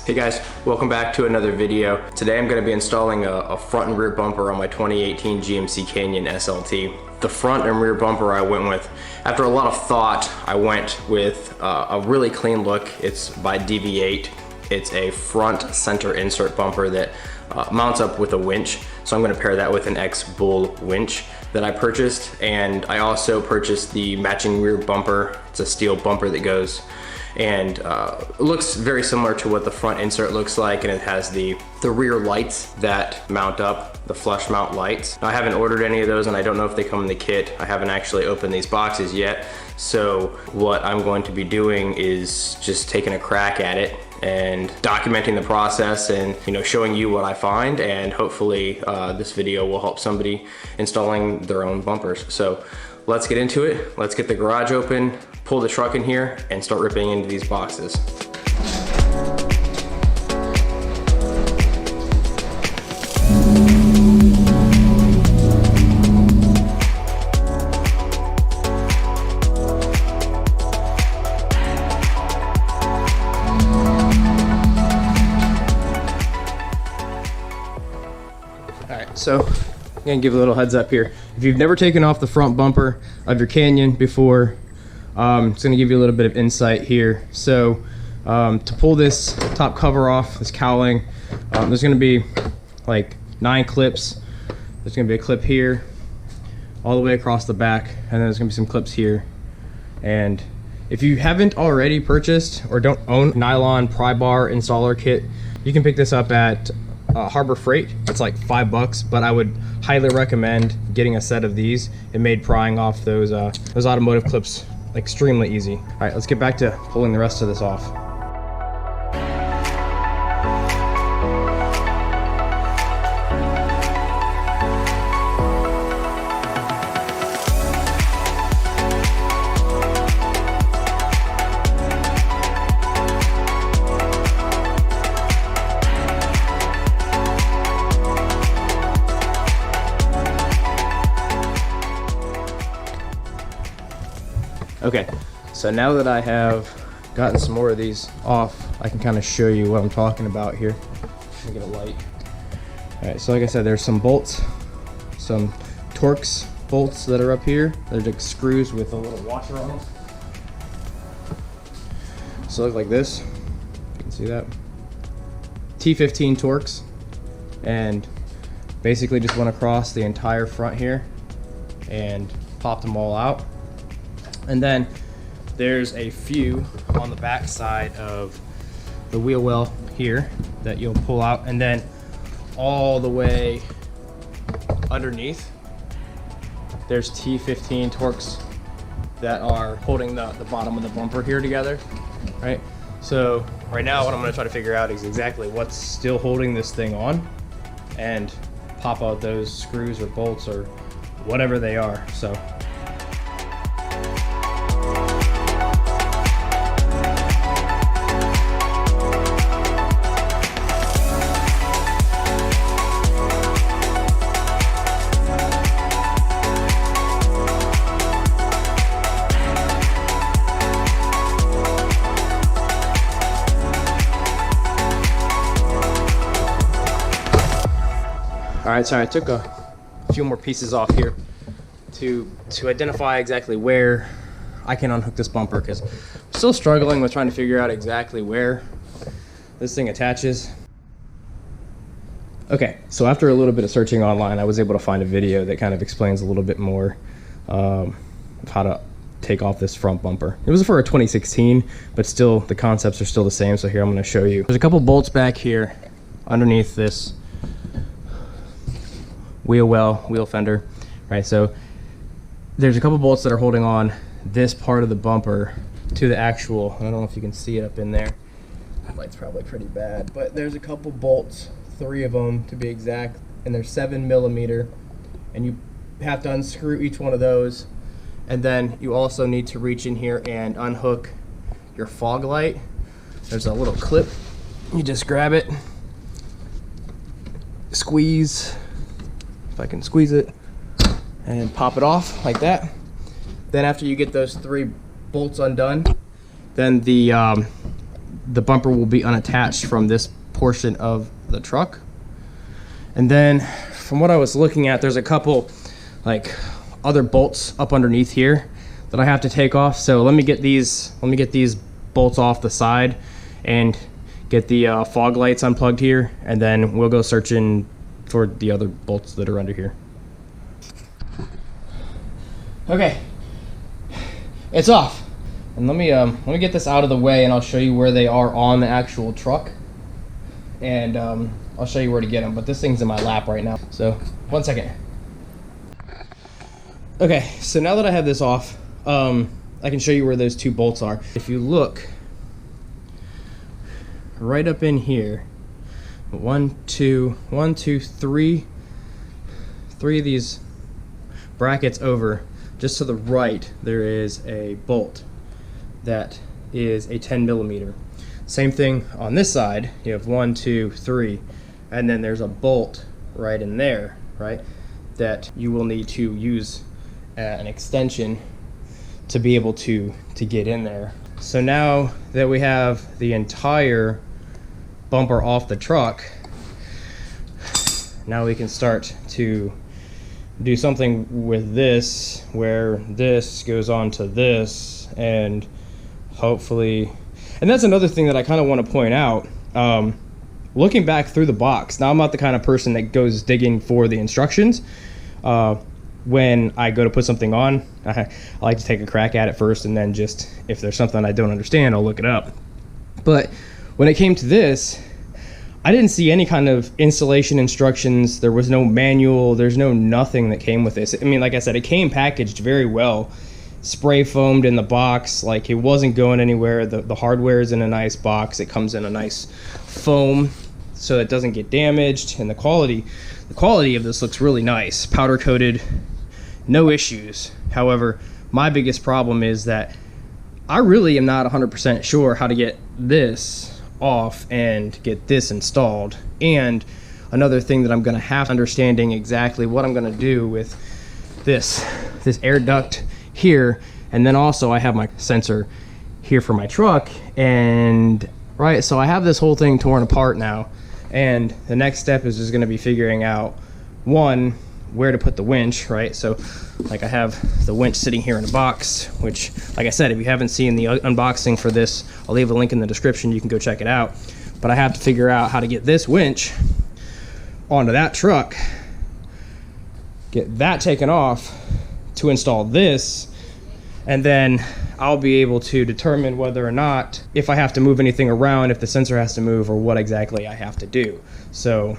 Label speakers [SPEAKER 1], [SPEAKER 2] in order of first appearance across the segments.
[SPEAKER 1] Hey guys, welcome back to another video. Today I'm going to be installing a front and rear bumper on my 2018 GMC Canyon SLT. The front and rear bumper I went with, after a lot of thought, I went with a really clean look. It's by DV8. It's a front center insert bumper that mounts up with a winch. So I'm going to pair that with an XBull winch that I purchased. And I also purchased the matching rear bumper. It's a steel bumper that goes and it looks very similar to what the front insert looks like, and it has the rear lights that mount up, the flush mount lights. Now, I haven't ordered any of those and I don't know if they come in the kit. I haven't actually opened these boxes yet. So what I'm going to be doing is just taking a crack at it and documenting the process and showing you what I find, and hopefully this video will help somebody installing their own bumpers. So let's get into it. Let's get the garage open, pull the truck in here, and start ripping into these boxes. So I'm gonna give a little heads up here. If you've never taken off the front bumper of your Canyon before, it's gonna give you a little bit of insight here. So to pull this top cover off, this cowling, there's gonna be like 9 clips. There's gonna be a clip here, all the way across the back, and then there's gonna be some clips here. And if you haven't already purchased or don't own nylon pry bar installer kit, you can pick this up at Harbor Freight. It's like $5, but I would highly recommend getting a set of these. It made prying off those automotive clips extremely easy. All right, let's get back to pulling the rest of this off. Okay, so now that I have gotten some more of these off, I can kind of show you what I'm talking about here. Let me get a light. All right, so like I said, there's some bolts, some Torx bolts that are up here. They're like screws with a little washer on them. So look like this. You can see that. T15 Torx, and basically just went across the entire front here and popped them all out. And then there's a few on the back side of the wheel well here that you'll pull out, and then all the way underneath there's T15 Torx that are holding the bottom of the bumper here together, right? So right now what I'm going to try to figure out is exactly what's still holding this thing on and pop out those screws or bolts or whatever they are. So all right, so I took a few more pieces off here to identify exactly where I can unhook this bumper, because I'm still struggling with trying to figure out exactly where this thing attaches. Okay, so after a little bit of searching online, I was able to find a video that kind of explains a little bit more of how to take off this front bumper. It was for a 2016, but still the concepts are still the same. So here I'm going to show you. There's a couple bolts back here underneath this wheel fender, right? So there's a couple bolts that are holding on this part of the bumper to the actual, I don't know if you can see it up in there. That light's probably pretty bad, but there's a couple bolts, 3 of them to be exact, and they're 7mm, and you have to unscrew each one of those. And then you also need to reach in here and unhook your fog light. There's a little clip, you just grab it, squeeze, if I can squeeze it, and pop it off like that. Then after you get those 3 bolts undone, then the the bumper will be unattached from this portion of the truck. And then from what I was looking at, there's a couple like other bolts up underneath here that I have to take off. So let me get these bolts off the side and get the fog lights unplugged here, and then we'll go searching for the other bolts that are under here. Okay, it's off. And let me get this out of the way, and I'll show you where they are on the actual truck, and I'll show you where to get them. But this thing's in my lap right now, so 1 second. Okay, so now that I have this off, I can show you where those two bolts are. If you look right up in here, three of these brackets over, just to the right, there is a bolt that is a 10 millimeter. Same thing on this side. You have 1, 2, 3, and then there's a bolt right in there, right, that you will need to use an extension to be able to get in there. So now that we have the entire bumper off the truck, now we can start to do something with this, where this goes on to this, and hopefully, and that's another thing that I kind of want to point out. Looking back through the box, now I'm not the kind of person that goes digging for the instructions. When I go to put something on, I like to take a crack at it first, and then just, if there's something I don't understand, I'll look it up. But when it came to this, I didn't see any kind of installation instructions. There was no manual. There's no nothing that came with this. I mean, like I said, it came packaged very well, spray foamed in the box. Like, it wasn't going anywhere. The hardware is in a nice box. It comes in a nice foam so it doesn't get damaged, and the quality of this looks really nice. Powder coated, no issues. However, my biggest problem is that I really am not 100% sure how to get this off and get this installed. And another thing that I'm going to have understanding exactly what I'm going to do with this air duct here, and then also I have my sensor here for my truck, and right, so I have this whole thing torn apart now, and the next step is just going to be figuring out, one, where to put the winch, right? So like, I have the winch sitting here in a box, which, like I said, if you haven't seen the unboxing for this, I'll leave a link in the description. You can go check it out. But I have to figure out how to get this winch onto that truck, get that taken off to install this, and then I'll be able to determine whether or not, if I have to move anything around, if the sensor has to move, or what exactly I have to do. So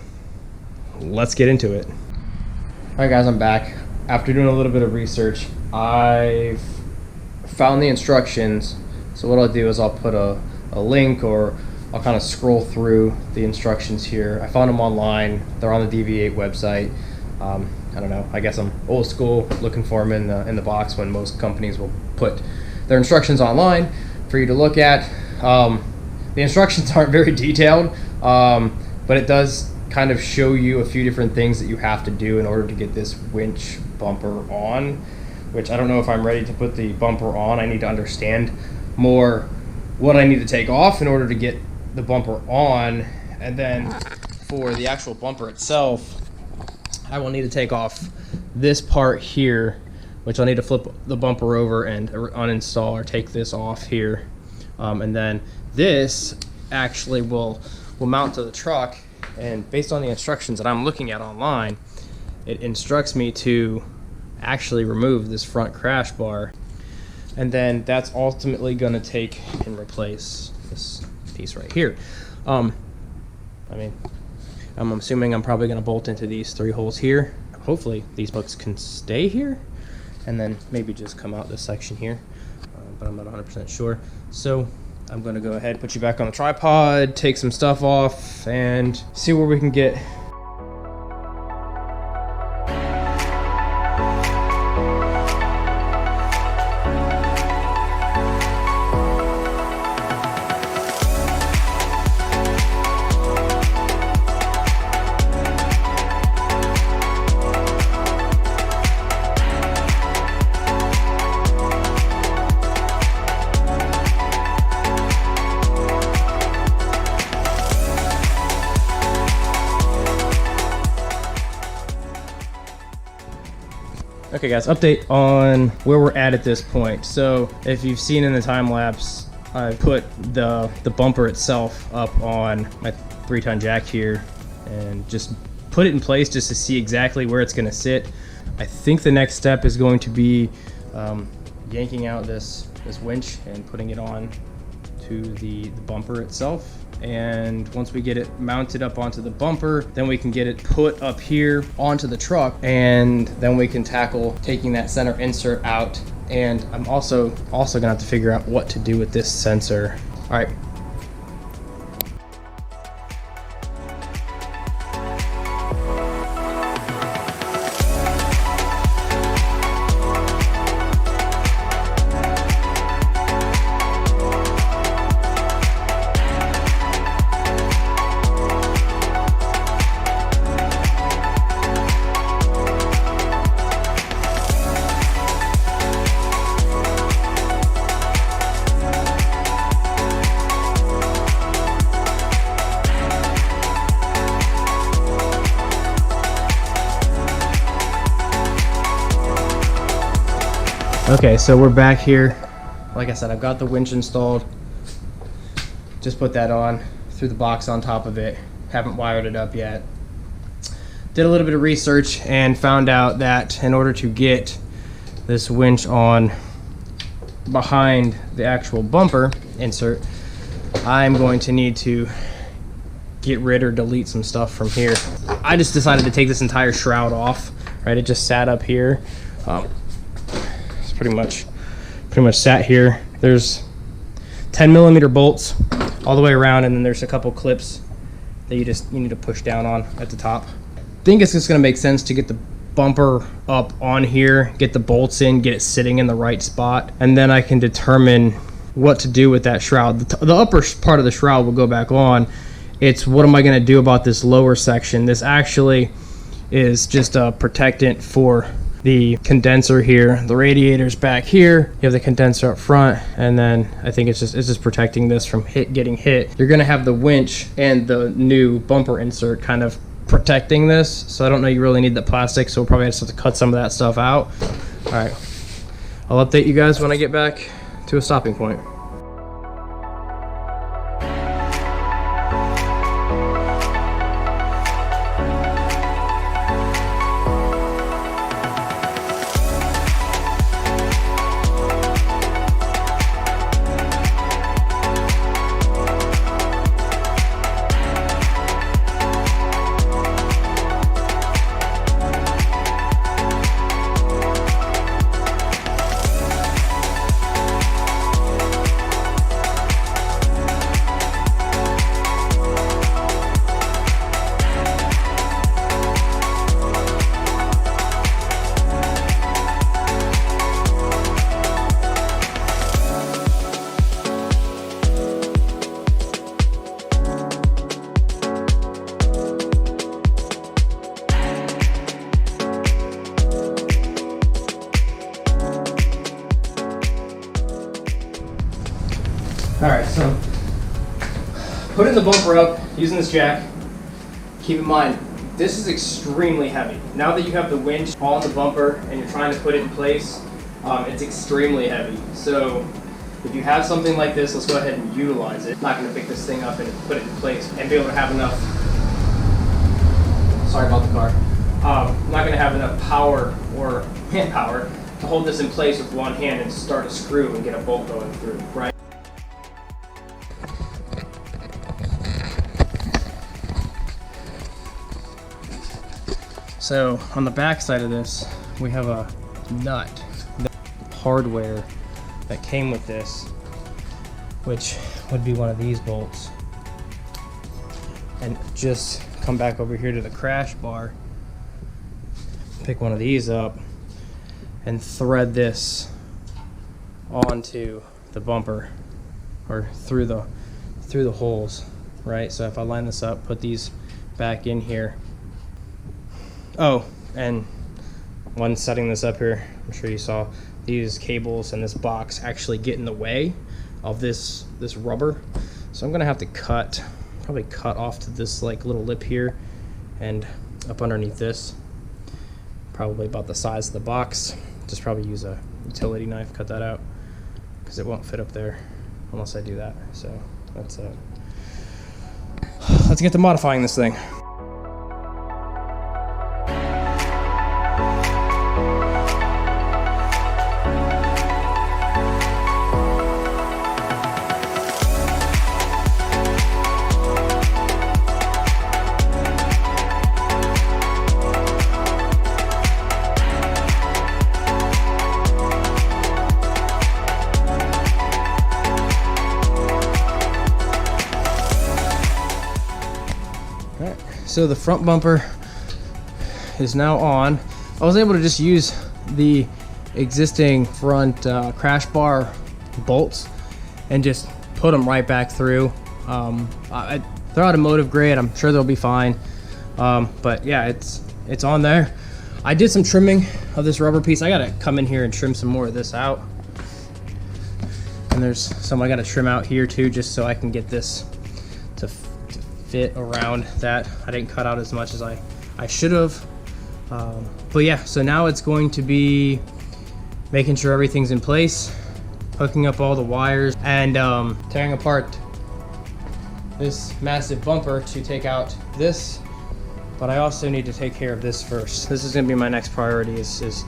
[SPEAKER 1] let's get into it. All right, guys, I'm back. After doing a little bit of research, I've found the instructions. So what I'll do is I'll put a link, or I'll kind of scroll through the instructions here. I found them online. They're on the DV8 website. I don't know, I guess I'm old school, looking for them in the box, when most companies will put their instructions online for you to look at. The instructions aren't very detailed, but it does kind of show you a few different things that you have to do in order to get this winch bumper on, which I don't know if I'm ready to put the bumper on. I need to understand more what I need to take off in order to get the bumper on. And then for the actual bumper itself, I will need to take off this part here, which I'll need to flip the bumper over and uninstall or take this off here. And then this actually will mount to the truck. And based on the instructions that I'm looking at online, it instructs me to actually remove this front crash bar. And then that's ultimately going to take and replace this piece right here. I mean, I'm assuming I'm probably going to bolt into these 3 holes here. Hopefully these bolts can stay here, and then maybe just come out this section here, but I'm not 100% sure. So I'm going to go ahead, put you back on the tripod, take some stuff off, and see where we can get. Okay guys, update on where we're at this point. So if you've seen in the time lapse, I put the bumper itself up on my 3-ton jack here and just put it in place just to see exactly where it's gonna sit. I think the next step is going to be yanking out this winch and putting it on to the bumper itself. And once we get it mounted up onto the bumper, then we can get it put up here onto the truck, and then we can tackle taking that center insert out. And I'm also gonna have to figure out what to do with this sensor. All right. Okay, so we're back here. Like I said, I've got the winch installed. Just put that on, threw the box on top of it. Haven't wired it up yet. Did a little bit of research and found out that in order to get this winch on behind the actual bumper insert, I'm going to need to get rid or delete some stuff from here. I just decided to take this entire shroud off, right? It just sat up here. Pretty much sat here. There's 10mm bolts all the way around, and then there's a couple clips that you need to push down on at the top. I think it's just gonna make sense to get the bumper up on here, get the bolts in, get it sitting in the right spot, and then I can determine what to do with that shroud. The upper part of the shroud will go back on. It's what am I gonna do about this lower section? This actually is just a protectant for the condenser here. The radiator's back here. You have the condenser up front, and then I think it's just protecting this from getting hit. You're gonna have the winch and the new bumper insert kind of protecting this, so I don't know you really need the plastic, so we'll probably have to cut some of that stuff out. All right, I'll update you guys when I get back to a stopping point. Alright, so putting the bumper up using this jack. Keep in mind, this is extremely heavy. Now that you have the winch on the bumper and you're trying to put it in place, it's extremely heavy. So if you have something like this, let's go ahead and utilize it. I'm not going to pick this thing up and put it in place and be able to have enough, sorry about the car, I'm not going to have enough power or hand power to hold this in place with one hand and start a screw and get a bolt going through, right? So on the back side of this, we have a nut, the hardware that came with this, which would be one of these bolts. And just come back over here to the crash bar, pick one of these up, and thread this onto the bumper or through the holes, right? So if I line this up, put these back in here. Oh, and when setting this up here, I'm sure you saw these cables and this box actually get in the way of this rubber. So I'm gonna have to probably cut off to this like little lip here and up underneath this.
[SPEAKER 2] probably about the size of the box. Just probably use a utility knife, cut that out, because it won't fit up there unless I do that. So that's it. Let's get to modifying this thing. So the front bumper is now on. I was able to just use the existing front crash bar bolts and just put them right back through. They're automotive grade. I'm sure they'll be fine. But yeah, it's on there. I did some trimming of this rubber piece. I gotta come in here and trim some more of this out. And there's some I gotta trim out here too, just so I can get this to fit around that. I didn't cut out as much as I should have. But yeah, so now it's going to be making sure everything's in place, hooking up all the wires, and tearing apart this massive bumper to take out this. But I also need to take care of this first. This is gonna be my next priority, is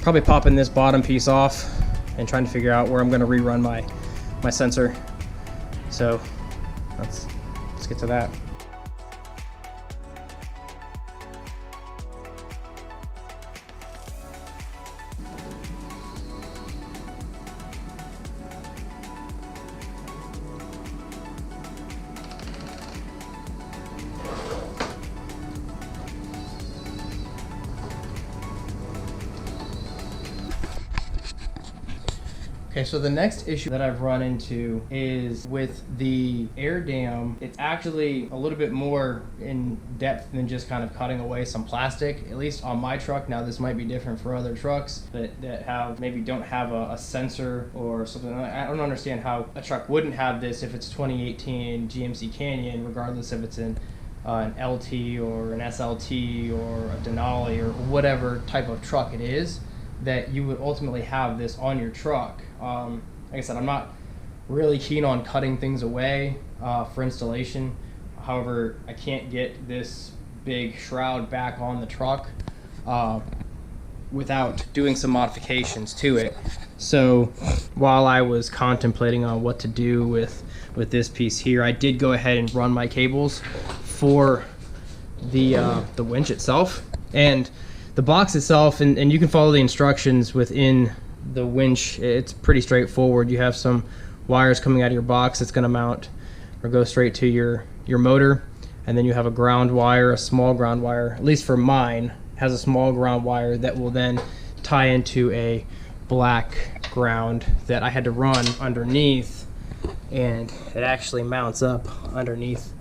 [SPEAKER 2] probably popping this bottom piece off and trying to figure out where I'm gonna rerun my sensor. So let's get to that. Okay, so the next issue that I've run into is with the air dam. It's actually a little bit more in depth than just kind of cutting away some plastic, at least on my truck. Now this might be different for other trucks that have maybe don't have a sensor or something. I don't understand how a truck wouldn't have this if it's 2018 GMC Canyon, regardless if it's in an LT or an SLT or a Denali or whatever type of truck it is, that you would ultimately have this on your truck. Like I said, I'm not really keen on cutting things away for installation. However, I can't get this big shroud back on the truck without doing some modifications to it. So while I was contemplating on what to do with this piece here, I did go ahead and run my cables for the winch itself. And the box itself, and you can follow the instructions within the winch. It's pretty straightforward. You have some wires coming out of your box that's going to mount or go straight to your motor, and then you have a ground wire, a small ground wire, at least for mine, has a small ground wire that will then tie into a black ground that I had to run underneath, and it actually mounts up underneath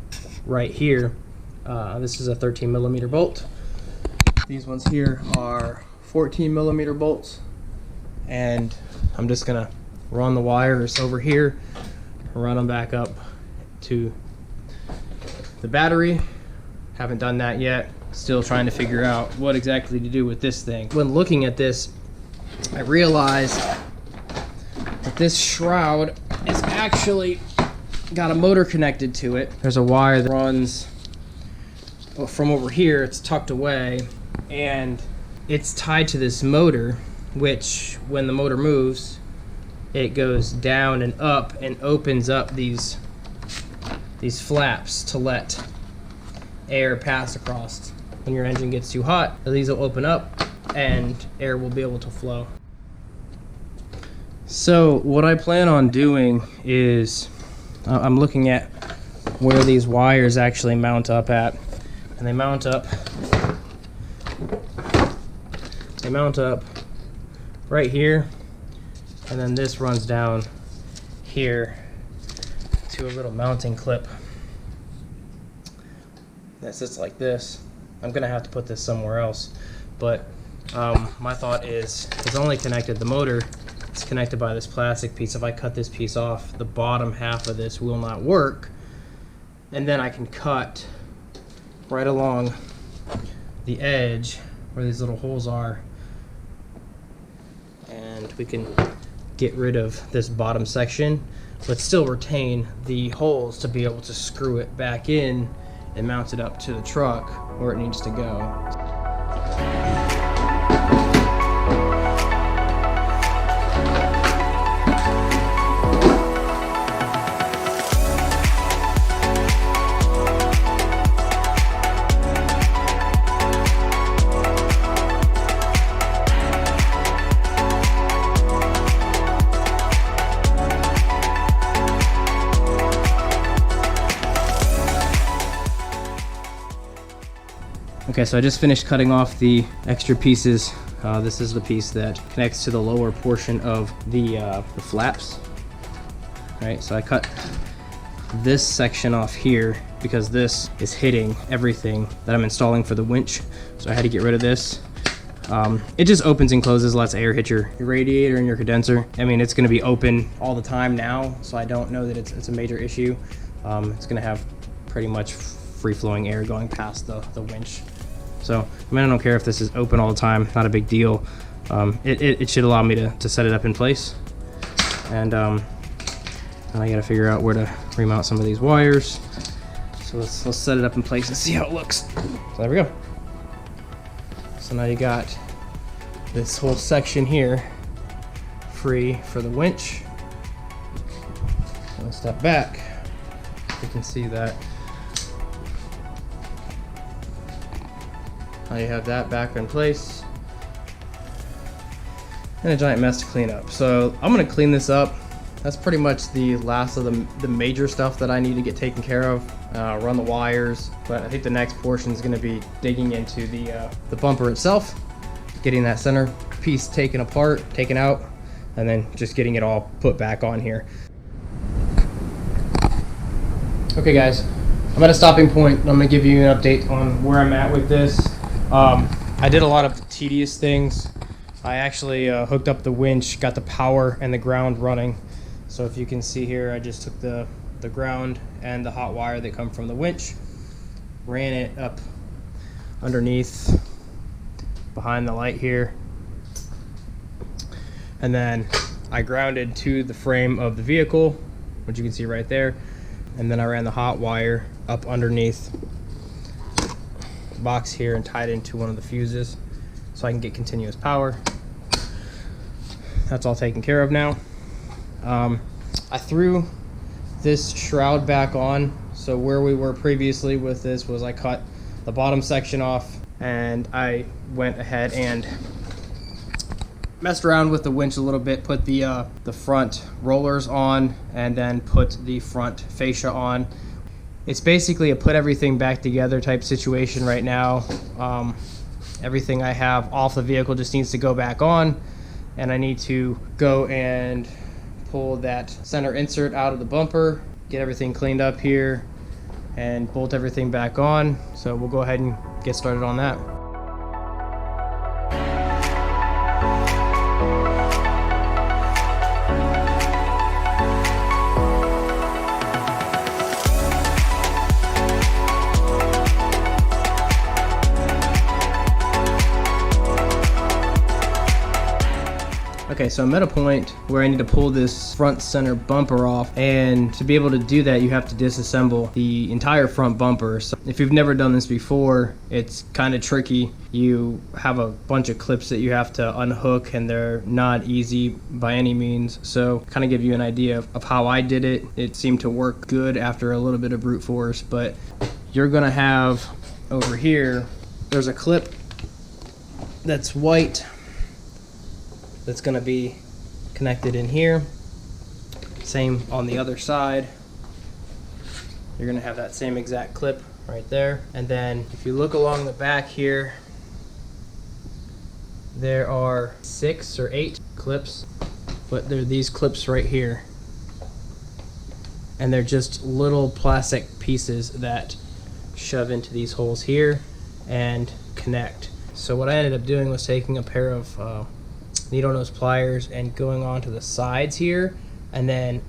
[SPEAKER 2] right here. This is a 13mm bolt. These ones here are 14mm bolts, and I'm just gonna run the wires over here, run them back up to the battery. Haven't done that yet. Still trying to figure out what exactly to do with this thing. When looking at this, I realized that this shroud is actually got a motor connected to it. There's a wire that runs from over here. It's tucked away, and it's tied to this motor, which when the motor moves, it goes down and up and opens up these flaps to let air pass across. When your engine gets too hot, these will open up and air will be able to flow. So what I plan on doing is I'm looking at where these wires actually mount up at, and they mount up right here, and then this runs down here to a little mounting clip that sits like this. I'm gonna have to put this somewhere else, but my thought is it's only connected, the motor is connected by this plastic piece. If I cut this piece off, the bottom half of this will not work, and then I can cut right along the edge where these little holes are, and we can get rid of this bottom section but still retain the holes to be able to screw it back in and mount it up to the truck where it needs to go. Okay, so I just finished cutting off the extra pieces. This is the piece that connects to the lower portion of the flaps. Right, so I cut this section off here because this is hitting everything that I'm installing for the winch. So I had to get rid of this. It just opens and closes, lets air hit your radiator and your condenser. I mean, it's going to be open all the time now, so I don't know that it's a major issue. It's going to have pretty much free-flowing air going past the winch. So, I mean, I don't care if this is open all the time, not a big deal. It should allow me to set it up in place. And I gotta figure out where to remount some of these wires. So let's set it up in place and see how it looks. So there we go. So now you got this whole section here free for the winch. Let's step back. You can see that. Now you have that back in place. And a giant mess to clean up. So I'm gonna clean this up. That's pretty much the last of the major stuff that I need to get taken care of. Run the wires, but I think the next portion is gonna be digging into the bumper itself, getting that center piece taken apart, taken out, and then just getting it all put back on here. Okay guys, I'm at a stopping point. I'm gonna give you an update on where I'm at with this. I did a lot of tedious things. I actually hooked up the winch, got the power and the ground running. So if you can see here, I just took the ground and the hot wire that come from the winch, ran it up underneath behind the light here, and then I grounded to the frame of the vehicle, which you can see right there, and then I ran the hot wire up underneath the box here and tied into one of the fuses so I can get continuous power. That's all taken care of now. I threw this shroud back on. So where we were previously with this was I cut the bottom section off and I went ahead and messed around with the winch a little bit, put the front rollers on and then put the front fascia on. It's basically a put everything back together type situation right now. Everything I have off the vehicle just needs to go back on, and I need to go and pull that center insert out of the bumper, get everything cleaned up here, and bolt everything back on. So we'll go ahead and get started on that. Okay, so I'm at a point where I need to pull this front center bumper off, and to be able to do that you have to disassemble the entire front bumper. So if you've never done this before, it's kind of tricky. You have a bunch of clips that you have to unhook and they're not easy by any means. So kind of give you an idea of how I did it. It seemed to work good after a little bit of brute force, but you're gonna have over here, there's a clip that's white that's going to be connected in here. Same on the other side. You're going to have that same exact clip right there. And then if you look along the back here, there are 6 or 8 clips, but there are these clips right here. And they're just little plastic pieces that shove into these holes here and connect. So what I ended up doing was taking a pair of needle nose pliers and going on to the sides here, and then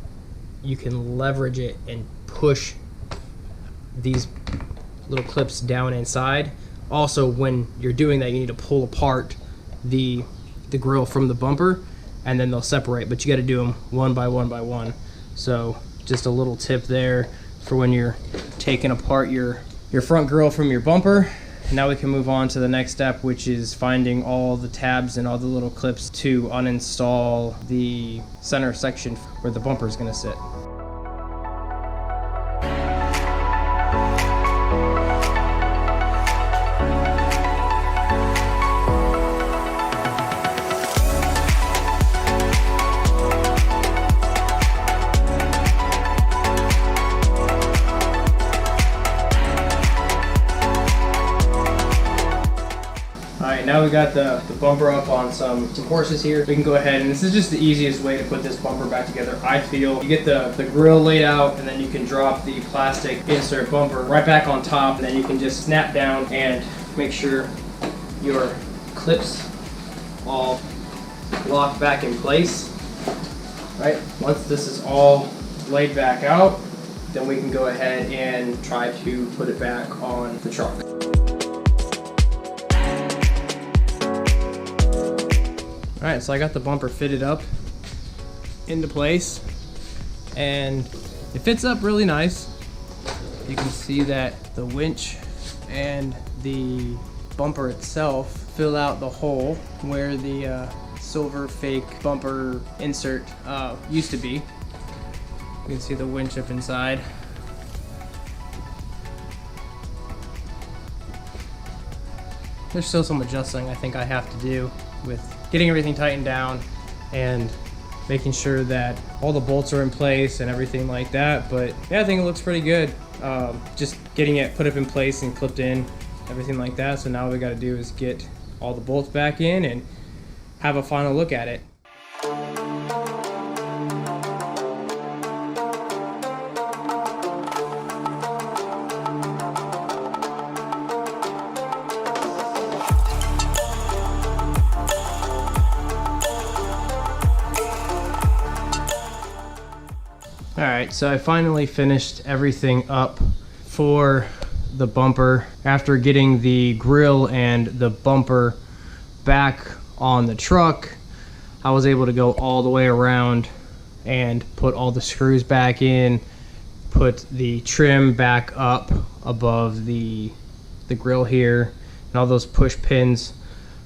[SPEAKER 2] you can leverage it and push these little clips down inside also when you're doing that, you need to pull apart the grill from the bumper, and then they'll separate, but you got to do them one by one by one. So just a little tip there for when you're taking apart your front grill from your bumper. Now we can move on to the next step, which is finding all the tabs and all the little clips to uninstall the center section where the bumper is going to sit. Now we got the bumper up on some horses here. We can go ahead, and this is just the easiest way to put this bumper back together, I feel. You get the grill laid out, and then you can drop the plastic insert bumper right back on top, and then you can just snap down and make sure your clips all lock back in place. Right? Once this is all laid back out, then we can go ahead and try to put it back on the truck. Alright, so I got the bumper fitted up into place, and it fits up really nice. You can see that the winch and the bumper itself fill out the hole where the silver fake bumper insert used to be. You can see the winch up inside. There's still some adjusting I think I have to do with getting everything tightened down and making sure that all the bolts are in place and everything like that. But yeah, I think it looks pretty good. Just getting it put up in place and clipped in, everything like that. So now all we got to do is get all the bolts back in and have a final look at it. Alright, so I finally finished everything up for the bumper. After getting the grill and the bumper back on the truck, I was able to go all the way around and put all the screws back in, put the trim back up above the grill here, and all those push pins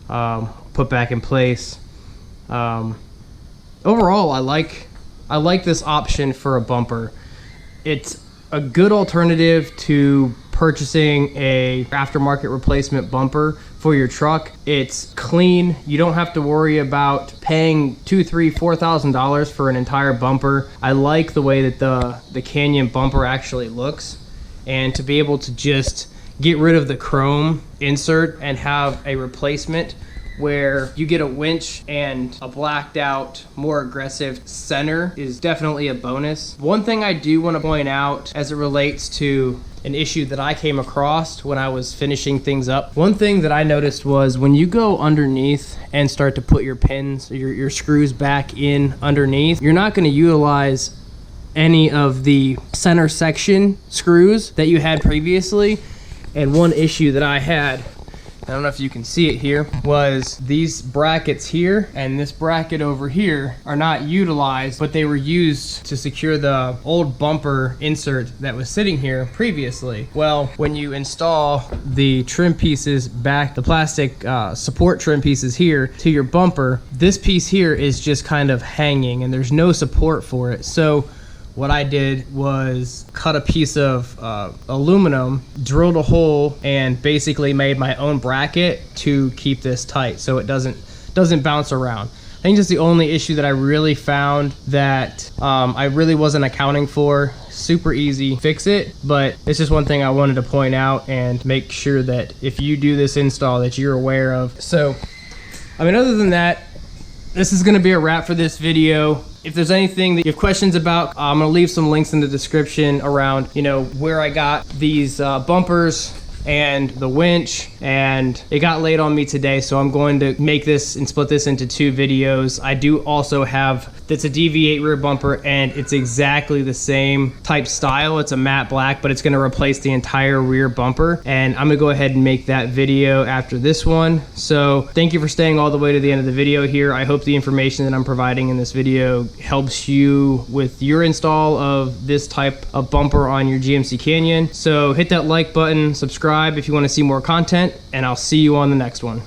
[SPEAKER 2] put back in place. Overall, I like this option for a bumper. It's a good alternative to purchasing a aftermarket replacement bumper for your truck. It's clean. You don't have to worry about paying $2,000, $3,000, $4,000 for an entire bumper. I like the way that the Canyon bumper actually looks, and to be able to just get rid of the chrome insert and have a replacement where you get a winch and a blacked out, more aggressive center is definitely a bonus. One thing I do want to point out as it relates to an issue that I came across when I was finishing things up. One thing that I noticed was when you go underneath and start to put your pins, your screws back in underneath, you're not going to utilize any of the center section screws that you had previously. And one issue that I had, I don't know if you can see it here, was these brackets here and this bracket over here are not utilized, but they were used to secure the old bumper insert that was sitting here previously. Well, when you install the trim pieces back, the plastic support trim pieces here to your bumper, this piece here is just kind of hanging and there's no support for it. So what I did was cut a piece of aluminum, drilled a hole, and basically made my own bracket to keep this tight so it doesn't bounce around. I think just the only issue that I really found that I really wasn't accounting for. Super easy, fix it, but it's just one thing I wanted to point out and make sure that if you do this install that you're aware of. So, I mean, other than that, this is gonna be a wrap for this video. If there's anything that you have questions about, I'm gonna leave some links in the description around, you know, where I got these bumpers and the winch, and it got late on me today, so I'm going to make this and split this into 2 videos. I do also have, it's a DV8 rear bumper, and it's exactly the same type style. It's a matte black, but it's gonna replace the entire rear bumper, and I'm gonna go ahead and make that video after this one. So thank you for staying all the way to the end of the video here. I hope the information that I'm providing in this video helps you with your install of this type of bumper on your GMC Canyon. So hit that like button, subscribe if you want to see more content, and I'll see you on the next one.